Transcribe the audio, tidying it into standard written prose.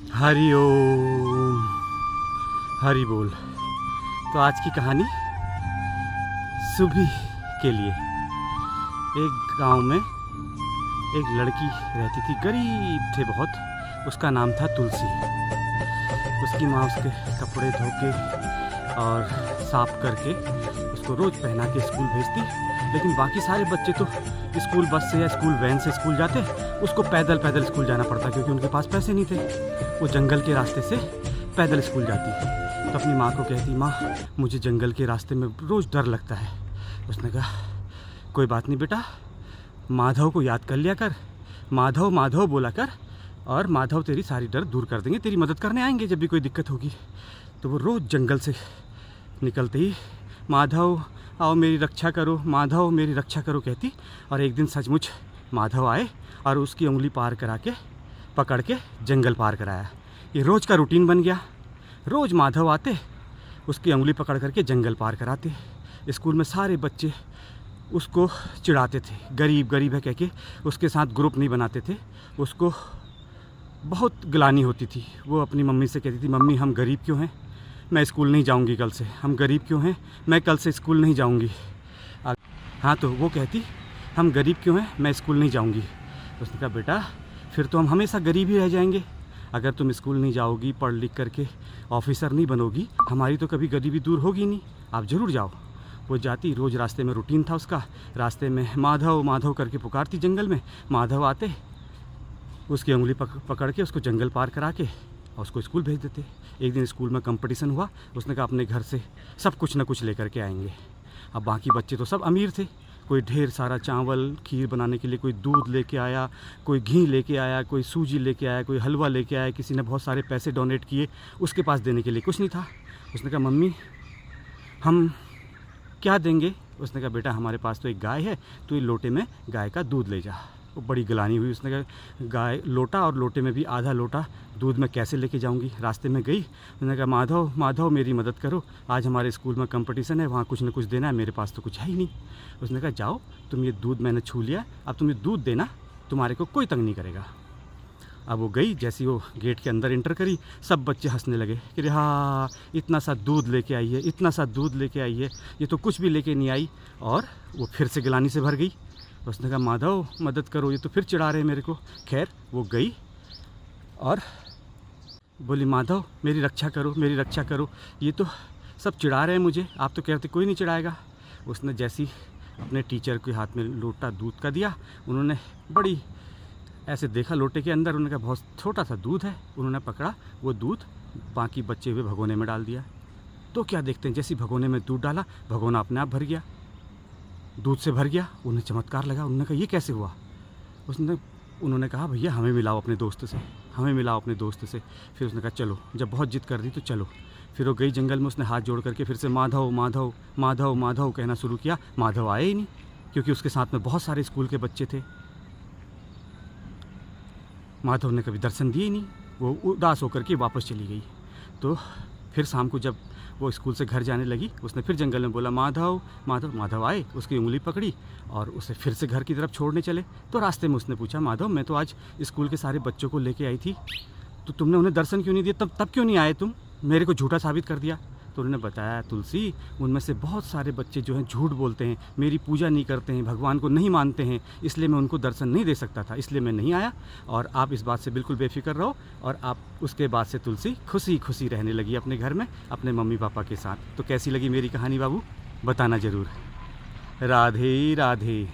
हरि ओम, हरि बोल। तो आज की कहानी सुबह के लिए। एक गांव में एक लड़की रहती थी, गरीब थे बहुत। उसका नाम था तुलसी। उसकी माँ उसके कपड़े धो के और साफ करके उसको रोज़ पहना के स्कूल भेजती। लेकिन बाकी सारे बच्चे तो स्कूल बस से या स्कूल वैन से स्कूल जाते, उसको पैदल पैदल स्कूल जाना पड़ता क्योंकि उनके पास पैसे नहीं थे। वो जंगल के रास्ते से पैदल स्कूल जाती। तो अपनी माँ को कहती, माँ मुझे जंगल के रास्ते में रोज़ डर लगता है। उसने कहा, कोई बात नहीं बेटा, माधव को याद कर लिया कर, माधव माधव बोला कर और माधव तेरी सारी डर दूर कर देंगे, तेरी मदद करने आएंगे जब भी कोई दिक्कत होगी। तो वो रोज़ जंगल से निकलते ही माधव आओ मेरी रक्षा करो, माधव मेरी रक्षा करो कहती। और एक दिन सचमुच माधव आए और उसकी उंगली पार करा के पकड़ के जंगल पार कराया। ये रोज़ का रूटीन बन गया। रोज़ माधव आते, उसकी उंगली पकड़ करके जंगल पार कराते। स्कूल में सारे बच्चे उसको चिढ़ाते थे, गरीब गरीब है कह के उसके साथ ग्रुप नहीं बनाते थे। उसको बहुत ग्लानि होती थी। वो अपनी मम्मी से कहती थी, मम्मी हम गरीब क्यों हैं, मैं स्कूल नहीं जाऊंगी कल से। हम गरीब क्यों हैं, मैं कल से स्कूल नहीं जाऊंगी। हाँ तो वो कहती, हम गरीब क्यों हैं, मैं स्कूल नहीं जाऊंगी। तो उसने कहा, बेटा फिर तो हम हमेशा गरीब ही रह जाएंगे। अगर तुम स्कूल नहीं जाओगी, पढ़ लिख करके ऑफिसर नहीं बनोगी, हमारी तो कभी गरीबी दूर होगी नहीं। आप ज़रूर जाओ। वो जाती, रोज़ रास्ते में रूटीन था उसका। रास्ते में माधव माधव करके पुकारती जंगल में। माधव आते, उसकी उंगली पकड़ के उसको जंगल पार करा के और उसको स्कूल भेज देते। एक दिन स्कूल में कंपटीशन हुआ। उसने कहा अपने घर से सब कुछ ना कुछ लेकर के आएंगे। अब बाकी बच्चे तो सब अमीर थे। कोई ढेर सारा चावल खीर बनाने के लिए, कोई दूध लेके आया, कोई घी लेके आया, कोई सूजी लेके आया, कोई हलवा लेके आया। किसी ने बहुत सारे पैसे डोनेट किए, उसके पास देने के लिए कुछ नहीं था। उसने कहा, मम्मी हम क्या देंगे। उसने कहा, बेटा हमारे पास तो एक गाय है, तो ये लोटे में गाय का दूध ले जा। वो बड़ी गलानी हुई। उसने कहा, गाय लोटा और लोटे में भी आधा लोटा दूध मैं कैसे लेके जाऊंगी। रास्ते में गई, उसने कहा, माधव माधव मेरी मदद करो, आज हमारे स्कूल में कंपटीशन है, वहाँ कुछ ना कुछ देना है, मेरे पास तो कुछ है ही नहीं। उसने कहा, जाओ तुम, ये दूध मैंने छू लिया, अब तुम ये दूध देना, तुम्हारे को कोई तंग नहीं करेगा। अब वो गई, जैसी वो गेट के अंदर एंटर करी, सब बच्चे हंसने लगे कि हाँ इतना सा दूध लेके आई है, इतना सा दूध लेके आई है, ये तो कुछ भी लेके नहीं आई। और वो फिर से गिलानी से भर गई। उसने कहा, माधव मदद करो, ये तो फिर चिढ़ा रहे हैं मेरे को। खैर वो गई और बोली, माधव मेरी रक्षा करो, मेरी रक्षा करो, ये तो सब चिढ़ा रहे हैं मुझे, आप तो कहते कोई नहीं चिढ़ाएगा। उसने जैसी अपने टीचर के हाथ में लोटा दूध का दिया, उन्होंने बड़ी ऐसे देखा लोटे के अंदर, उन्होंने कहा बहुत छोटा सा दूध है। उन्होंने पकड़ा वो दूध, बाकी बचे हुए भगोने में डाल दिया। तो क्या देखते हैं, जैसी भगोने में दूध डाला, भगोना अपने आप भर गया, दूध से भर गया। उन्हें चमत्कार लगा। उन्होंने कहा, ये कैसे हुआ। उन्होंने कहा, भैया हमें मिलाओ अपने दोस्त से, हमें मिलाओ अपने दोस्त से। फिर उसने कहा, चलो, जब बहुत जिद कर दी तो चलो। फिर वो गई जंगल में, उसने हाथ जोड़ करके फिर से माधव माधव माधव माधव कहना शुरू किया। माधव आए ही नहीं, क्योंकि उसके साथ में बहुत सारे स्कूल के बच्चे थे। माधव ने कभी दर्शन दिए ही नहीं। वो उदास होकर के वापस चली गई। तो फिर शाम को जब वो स्कूल से घर जाने लगी, उसने फिर जंगल में बोला, माधव माधव। माधव आए, उसकी उंगली पकड़ी और उसे फिर से घर की तरफ छोड़ने चले। तो रास्ते में उसने पूछा, माधव मैं तो आज स्कूल के सारे बच्चों को लेके आई थी, तो तुमने उन्हें दर्शन क्यों नहीं दिया, तब क्यों नहीं आए तुम, मेरे को झूठा साबित कर दिया। तो उन्होंने बताया, तुलसी उनमें से बहुत सारे बच्चे जो हैं झूठ बोलते हैं, मेरी पूजा नहीं करते हैं, भगवान को नहीं मानते हैं, इसलिए मैं उनको दर्शन नहीं दे सकता था, इसलिए मैं नहीं आया। और आप इस बात से बिल्कुल बेफिक्र रहो। और आप उसके बाद से तुलसी खुशी खुशी रहने लगी अपने घर में अपने मम्मी पापा के साथ। तो कैसी लगी मेरी कहानी बाबू, बताना ज़रूर। राधे राधे।